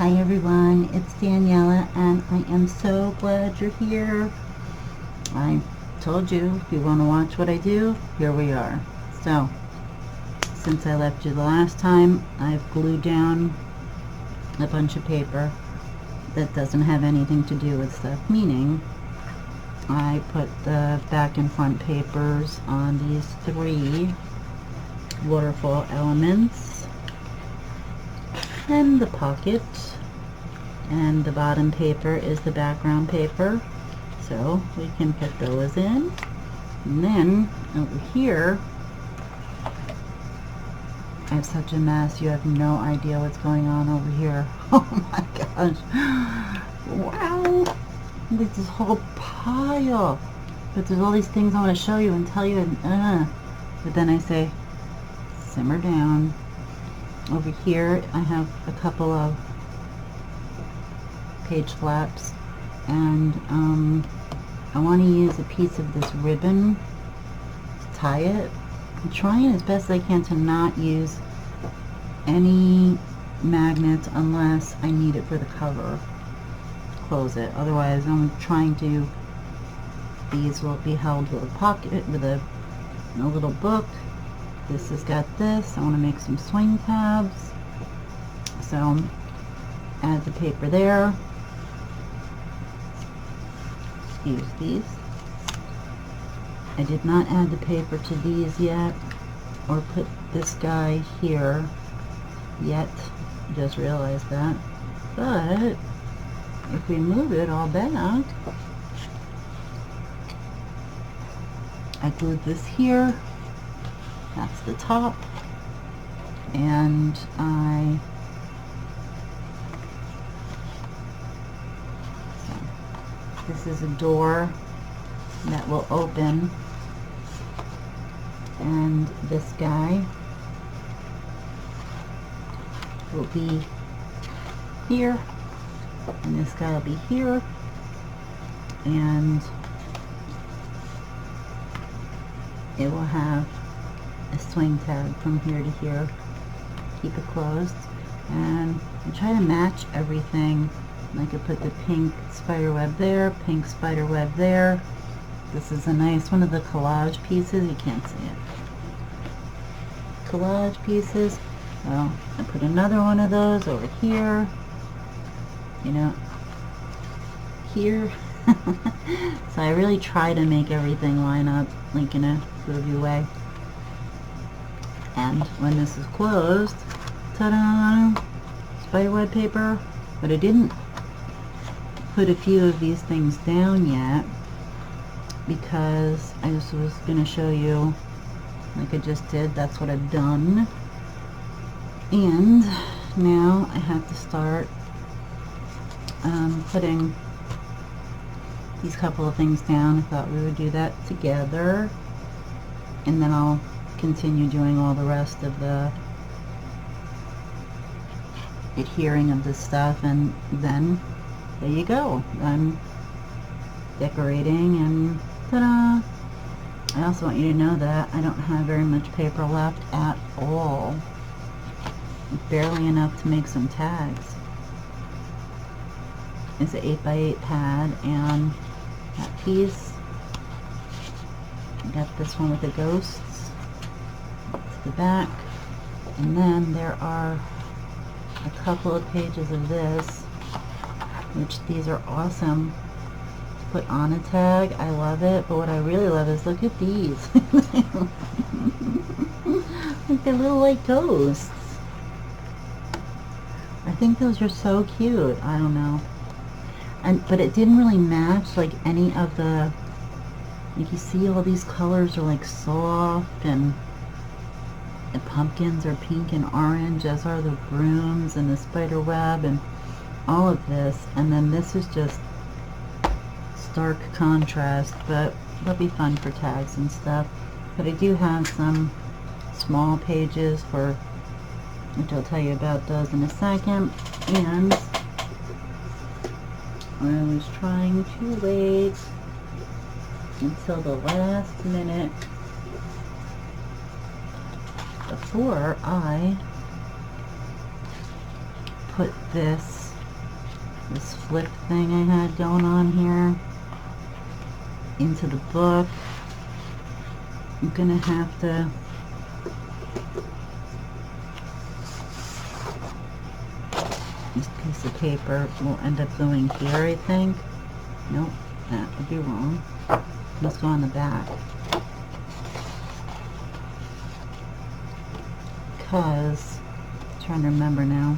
Hi everyone, it's Daniela and I am so glad you're here. I told you if you want to watch what I do, here we are. So, since I left you the last time, I've glued down a bunch of paper that doesn't have anything to do with stuff, meaning I put the back and front papers on these 3 waterfall elements and the pocket, and the bottom paper is the background paper, so we can put those in. And then over here I have such a mess, you have no idea what's going on over here. Oh my gosh, wow, there's this whole pile, but there's all these things I want to show you and tell you, and but then I say simmer down. Over here I have a couple of page flaps, and I want to use a piece of this ribbon to tie it. I'm trying as best as I can to not use any magnets unless I need it for the cover. Close it. Otherwise I'm trying to, these will be held with a pocket, with a little book. This has got this. I want to make some swing tabs, so add the paper there. Excuse these. I did not add the paper to these yet, or put this guy here yet. Just realized that. But if we move it all back, I glued this here. That's the top, and this is a door that will open, and this guy will be here, and this guy will be here, and it will have a swing tab from here to here. Keep it closed, and I try to match everything. Like I put the pink spider web there, pink spider web there. This is a nice one of the collage pieces. You can't see it. Collage pieces. Well, I put another one of those over here. You know, here. So I really try to make everything line up like in a groovy way. And when this is closed, ta-da! Spiderweb paper. But I didn't put a few of these things down yet because I just was going to show you, like I just did, that's what I've done. And now I have to start putting these couple of things down. I thought we would do that together, and then I'll continue doing all the rest of the adhering of this stuff, and then there you go. I'm decorating, and ta-da! I also want you to know that I don't have very much paper left at all. Barely enough to make some tags. It's an 8x8 pad, and that piece, I got this one with the ghosts to the back, and then there are a couple of pages of this, which these are awesome to put on a tag. I love it, but what I really love is, look at these. Like they're little like ghosts. I think those are so cute. I don't know. But it didn't really match like any of the, like you see all these colors are like soft, and the pumpkins are pink and orange, as are the brooms and the spider web and all of this, and then this is just stark contrast, but they'll be fun for tags and stuff. But I do have some small pages for, which I'll tell you about those in a second. And I was trying to wait until the last minute before I put this this flip thing I had going on here into the book. I'm gonna have to this piece of paper will end up going here, I think. Nope, that would be wrong. Let's go on the back. Because I'm trying to remember now.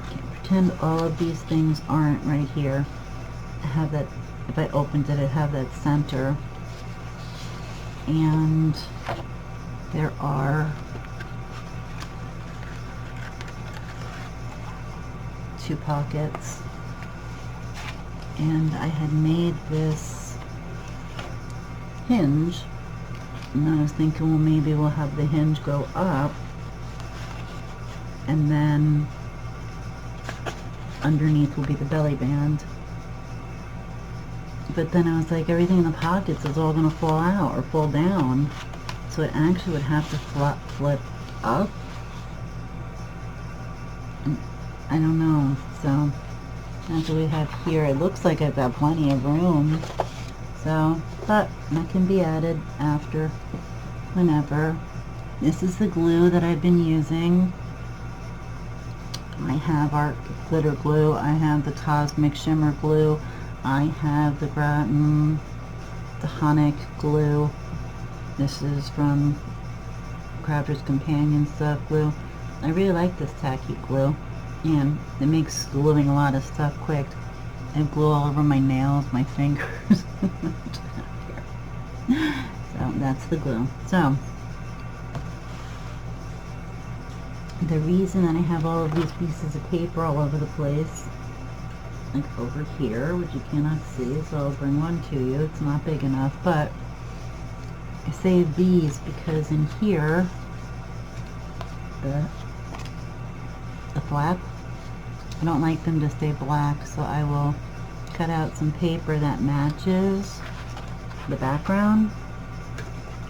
Okay, pretend all of these things aren't right here. I have that, if I opened it, I'd have that center. And there are 2 pockets. And I had made this hinge. And I was thinking, well, maybe we'll have the hinge go up. And then underneath will be the belly band. But then I was like, everything in the pockets is all going to fall out or fall down. So it actually would have to flip up. And I don't know. So that's what we have here. It looks like I've got plenty of room. So, but that can be added after, whenever. This is the glue that I've been using. I have our glitter glue. I have the Cosmic Shimmer glue. I have the Gratin, the Honic glue. This is from Crafter's Companion stuff glue. I really like this tacky glue, and it makes gluing a lot of stuff quick. I have glue all over my nails, my fingers. So that's the glue. So the reason that I have all of these pieces of paper all over the place, like over here, which you cannot see, so I'll bring one to you. It's not big enough, but I saved these because in here, the flap, I don't like them to stay black, so I will cut out some paper that matches the background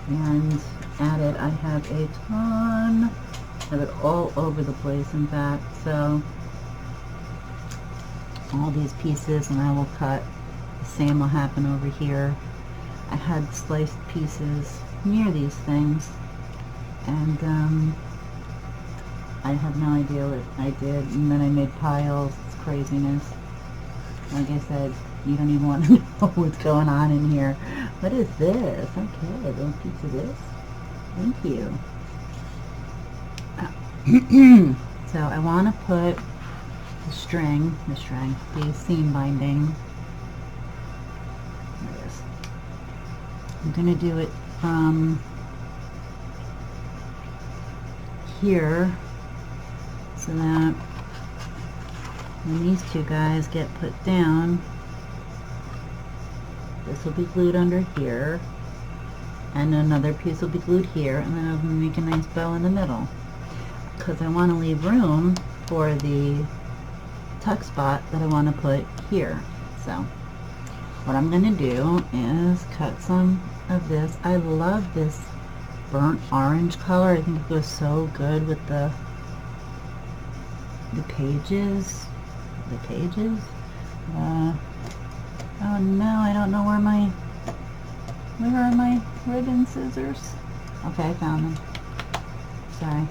and add it. I have a ton of it all over the place, in fact, so all these pieces, and I will cut. The same will happen over here. I had sliced pieces near these things, and I have no idea what I did, and then I made piles. It's craziness. Like I said, you don't even want to know what's going on in here. What is this? Okay, a little piece of this. Thank you. So I want to put the seam binding. There it is. I'm going to do it from here so that when these two guys get put down, this will be glued under here, and another piece will be glued here, and then I'll make a nice bow in the middle, because I want to leave room for the tuck spot that I want to put here. So what I'm going to do is cut some of this. I love this burnt orange color. I think it goes so good with the pages. Oh no, I don't know where are my ribbon scissors? Okay, I found them. Sorry.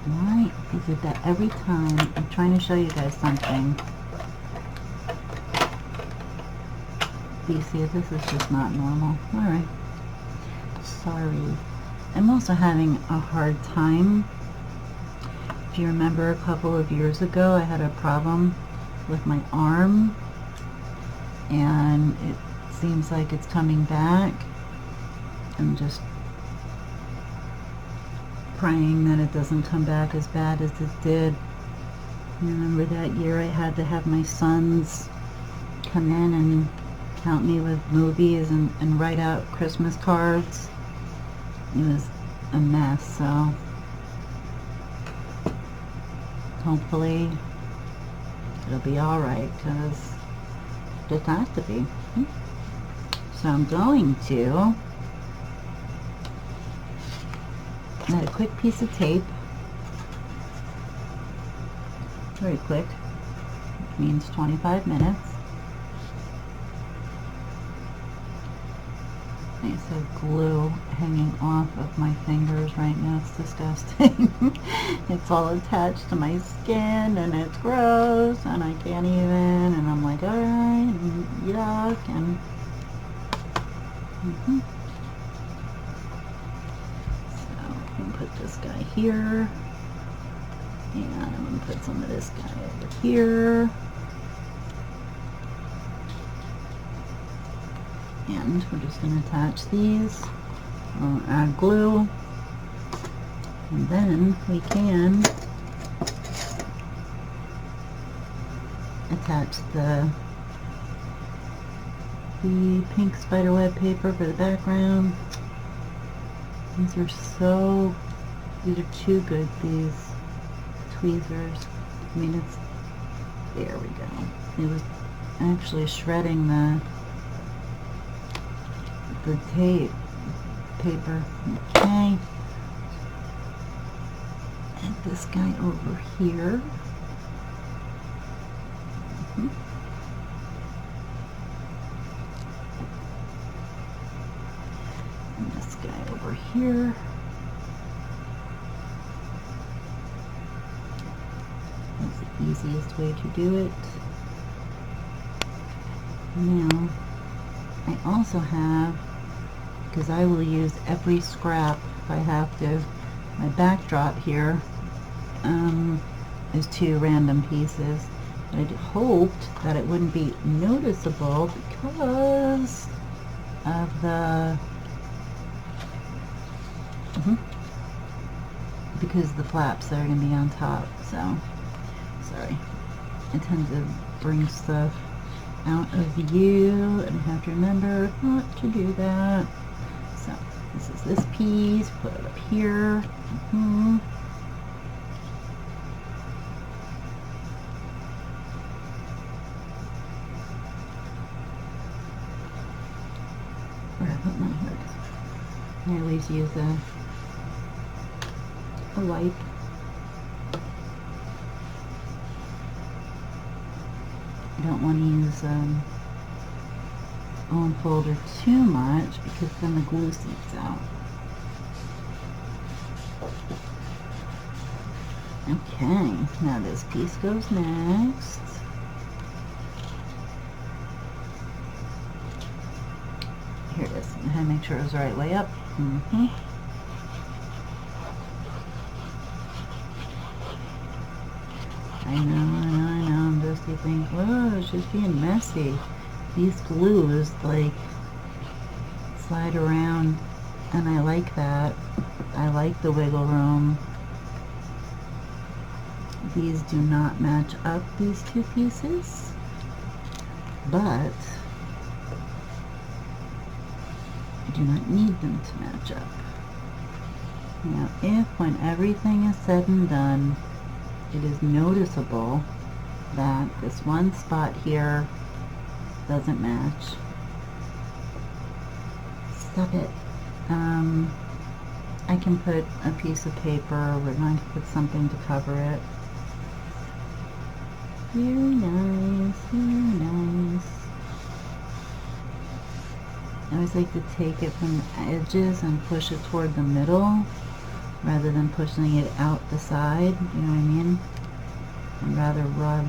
Why is it that every time I'm trying to show you guys something, do you see it? This is just not normal. Alright. Sorry. I'm also having a hard time. If you remember a couple of years ago, I had a problem with my arm, and it seems like it's coming back. I'm just praying that it doesn't come back as bad as it did. I remember that year I had to have my sons come in and help me with movies and write out Christmas cards. It was a mess, so hopefully it'll be alright, because it just has to be. So I'm going to add a quick piece of tape very quick, which means 25 minutes. Piece of glue hanging off of my fingers right now. It's disgusting. It's all attached to my skin and it's gross and I can't even, and I'm like, alright, and yuck, and so I'm going to put this guy here, and I'm going to put some of this guy over here. And we're just going to attach these. We'll add glue, and then we can attach the pink spiderweb paper for the background. These are too good, these tweezers. I mean, it's, there we go. It was actually shredding the tape paper. Okay, and this guy over here. And this guy over here. That's the easiest way to do it. Now, I also have, because I will use every scrap if I have to, my backdrop here is 2 random pieces. I hoped that it wouldn't be noticeable because of the because the flaps that are going to be on top. So sorry, I tend to bring stuff out of view and I have to remember not to do that. So this is this piece, put it up here. Where I put my hair. I always use a wipe. I don't want to use bone folder too much because then the glue seeps out. Okay, now this piece goes next. Here it is. I had to make sure it was the right way up. I know. Dusty thing. Whoa, it's just being messy. These glues like slide around, and I like that. I like the wiggle room. These do not match up, these 2 pieces, but I do not need them to match up. Now, if when everything is said and done, it is noticeable that this one spot here doesn't match, stop it. I can put a piece of paper, we're going to put something to cover it. Very nice, very nice. I always like to take it from the edges and push it toward the middle rather than pushing it out the side, you know what I mean? I'd rather rub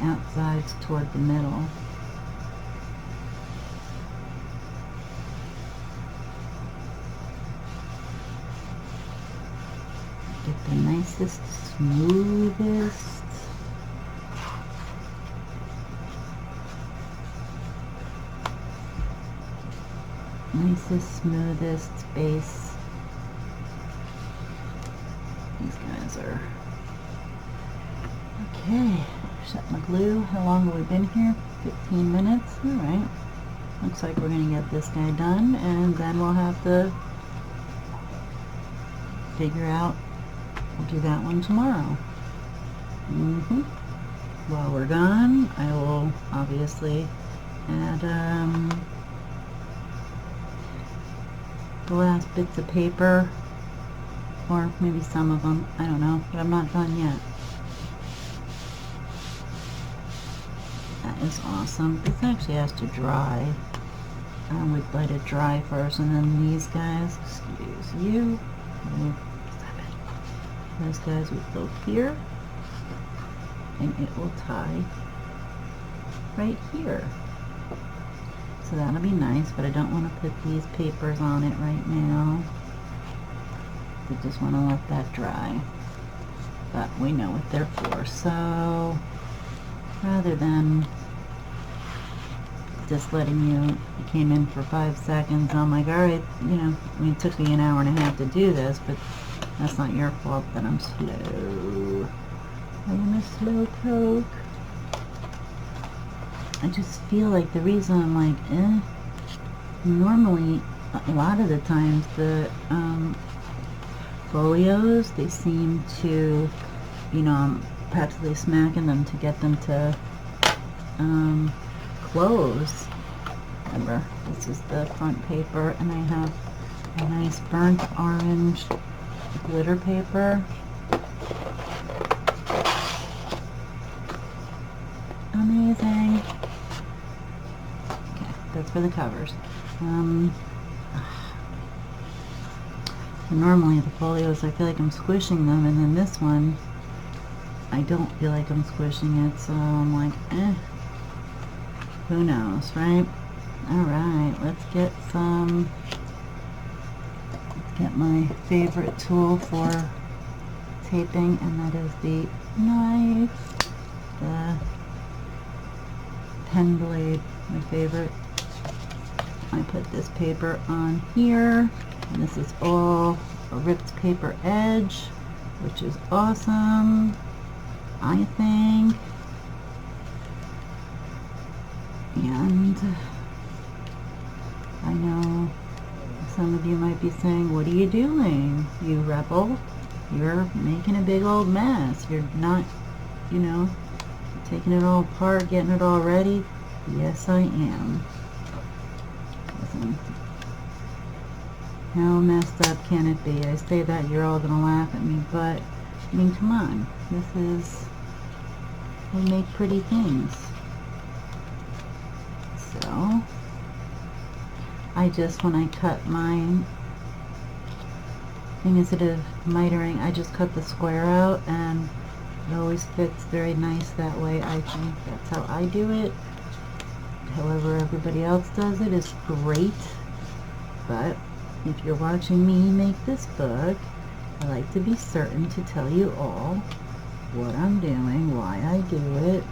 outsides toward the middle. Get the nicest, smoothest smoothest base. These guys are okay. Shut my glue. How long have we been here? 15 minutes. Alright. Looks like we're going to get this guy done, and then we'll have to figure out, we'll do that one tomorrow. While we're gone, I will obviously add the last bits of paper, or maybe some of them, I don't know, but I'm not done yet. is awesome. This actually has to dry. I would let it dry first, and then these guys, excuse you, those guys would go here, and it will tie right here. So that'll be nice, but I don't want to put these papers on it right now. I just want to let that dry. But we know what they're for, so rather than just letting you came in for 5 seconds, I'm like, alright, you know, I mean, it took me an hour and a half to do this, but that's not your fault that I'm slow. I am a slow poke. I just feel like the reason I'm like, normally, a lot of the times, the folios, they seem to, you know, I'm practically smacking them to get them to close. Remember, this is the front paper, and I have a nice burnt orange glitter paper. Amazing. Okay, that's for the covers. Normally the folios, I feel like I'm squishing them, and then this one, I don't feel like I'm squishing it, so I'm like, who knows, right? Alright, let's get my favorite tool for taping, and that is the knife, the pen blade, my favorite. I put this paper on here, and this is all a ripped paper edge, which is awesome, I think. And I know some of you might be saying, what are you doing, you rebel? You're making a big old mess. You're not, you know, taking it all apart, getting it all ready. Yes, I am. Listen, how messed up can it be? I say that, you're all gonna laugh at me, but I mean, come on. This is, we make pretty things. So I just, when I cut mine, instead of mitering, I just cut the square out, and it always fits very nice that way. I think that's how I do it. However everybody else does it is great, but if you're watching me make this book, I like to be certain to tell you all what I'm doing, why I do it.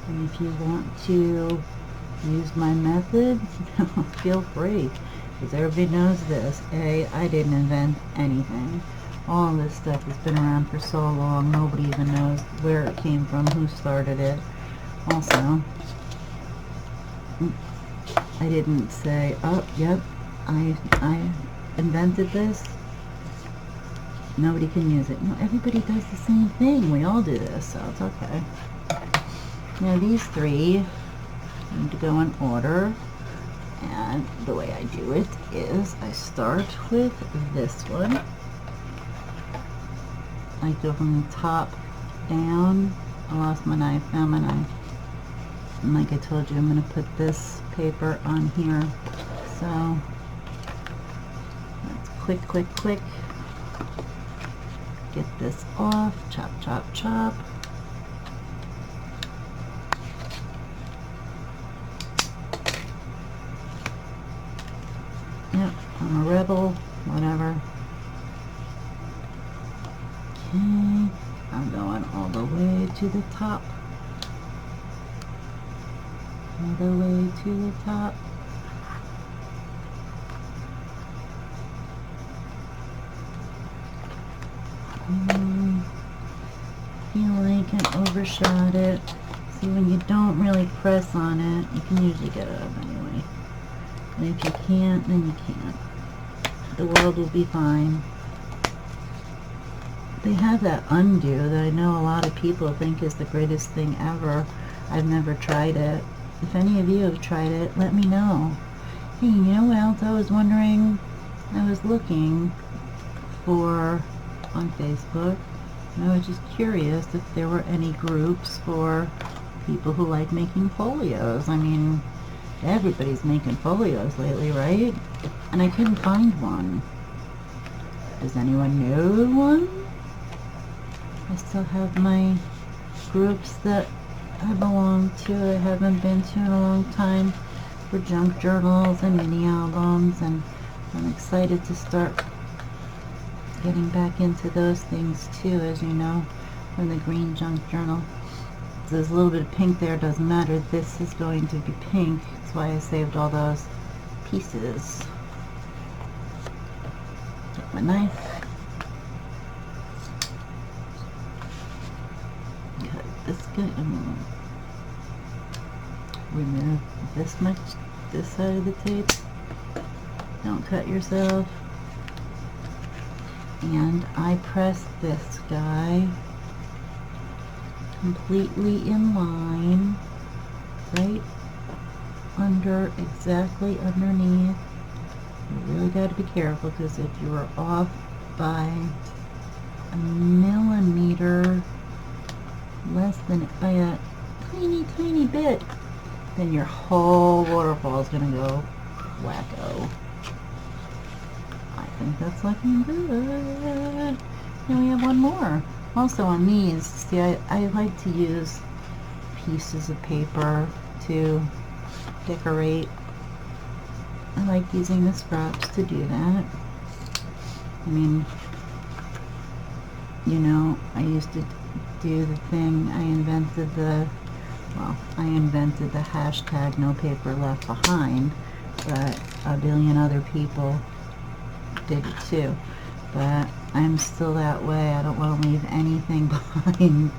And if you want to use my method, feel free, because everybody knows this. I didn't invent anything. All this stuff has been around for so long, nobody even knows where it came from, who started it. Also, I didn't say, oh, yep, I invented this, nobody can use it. No, everybody does the same thing. We all do this, so it's okay. Now these three need to go in order, and the way I do it is I start with this one. I go from the top down. I lost my knife, found my knife. And like I told you, I'm going to put this paper on here. So let's quick. Get this off. Chop, chop, chop. Yep, I'm a rebel, whatever. Okay, I'm going all the way to the top. All the way to the top. Feel like I overshot it. See, when you don't really press on it, you can usually get it up anyway. And if you can't, then you can't. The world will be fine. They have that undo that I know a lot of people think is the greatest thing ever. I've never tried it. If any of you have tried it, let me know. Hey, you know what else I was wondering? I was looking for on Facebook, and I was just curious if there were any groups for people who like making folios. I mean, everybody's making folios lately, right? And I couldn't find one. Does anyone know one? I still have my groups that I belong to, I haven't been to in a long time, for junk journals and mini albums, and I'm excited to start getting back into those things too, as you know, from the green junk journal. There's a little bit of pink there, doesn't matter, this is going to be pink. That's why I saved all those pieces. Take my knife, cut this good, remove this much, this side of the tape, don't cut yourself, and I press this guy completely in line, right under, exactly underneath. You really got to be careful, because if you are off by a millimeter, less than, by a tiny bit, then your whole waterfall is going to go wacko. I think that's looking good. Now we have one more. Also on these, see, I like to use pieces of paper to decorate. I like using the scraps to do that. I mean, you know, I used to do the thing, I invented the hashtag no paper left behind, but a billion other people did it too. But I'm still that way. I don't want to leave anything behind.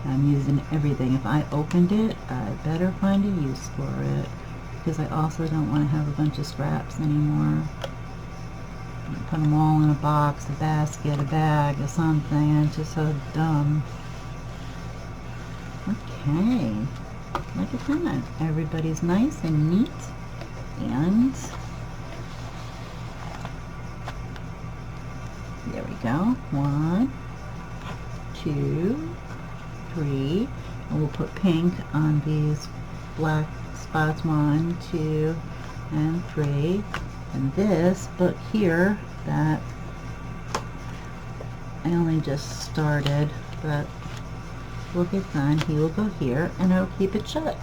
I'm using everything. If I opened it, I better find a use for it, because I also don't want to have a bunch of scraps anymore. Put them all in a box, a basket, a bag, or something, and it's just so dumb. Okay, look at that. Everybody's nice and neat, and there we go. 1, 2, 3, and we'll put pink on these black spots. 1, 2, and 3. And this book here that I only just started, but we'll get done, he will go here, and I'll keep it shut.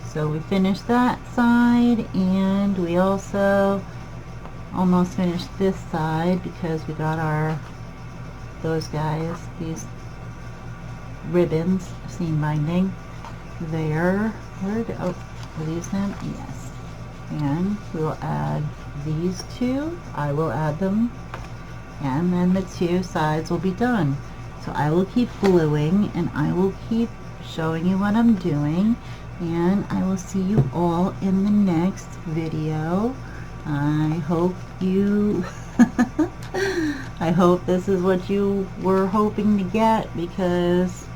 So we finished that side, and we also almost finished this side, because we got our, those guys, these ribbons, seam binding there. Where did, oh, are these them? Yes. And we'll add these two. I will add them, and then the two sides will be done. So I will keep gluing, and I will keep showing you what I'm doing, and I will see you all in the next video. I hope you I hope this is what you were hoping to get, because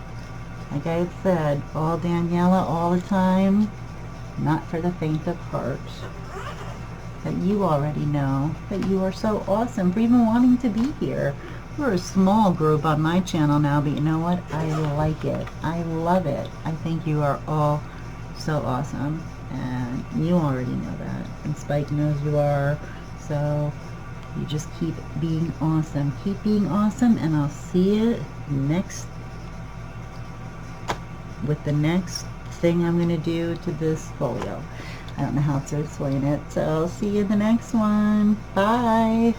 like I said, all Daniella all the time, not for the faint of heart. But you already know that you are so awesome for even wanting to be here. We're a small group on my channel now, but you know what? I like it. I love it. I think you are all so awesome, and you already know that, and Spike knows you are. So you just keep being awesome. Keep being awesome, and I'll see you next with the next thing I'm going to do to this folio. I don't know how to explain it, so I'll see you in the next one. Bye.